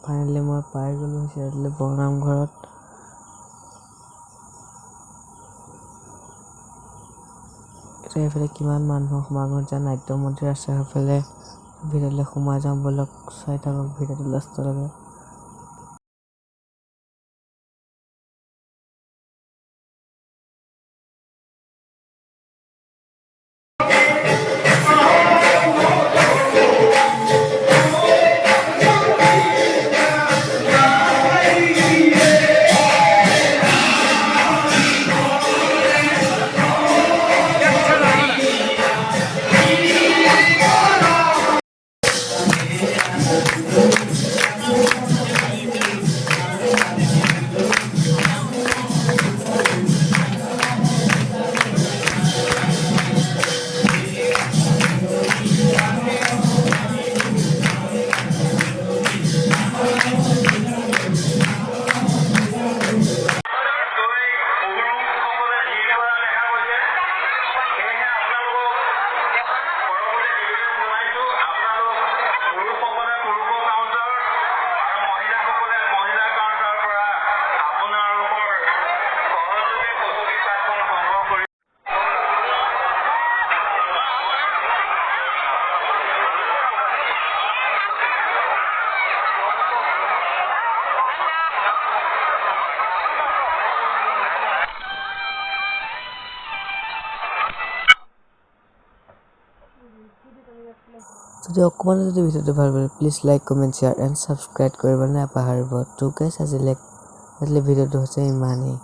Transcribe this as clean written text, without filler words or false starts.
Finally মই পাই গ'লো চিৰাজুলি বৰনামঘৰত। এতিয়া এইফালে কিমান মানুহৰ সমাগম হৈছে, নাট্য মন্দিৰ আছে সেইফালে। ভিতৰলৈ সোমাই যাম ব'লক, চাই থাকক ভিডিঅ'টো লাষ্টলৈকে। যদি অকণমান যদি ভিডিঅ'টো ভাল পালে please like comment share and subscribe কৰিবলৈ নাপাহৰিব। তো গাইছ আজিলে ভিডিঅ'টো হৈছে ইমানেই।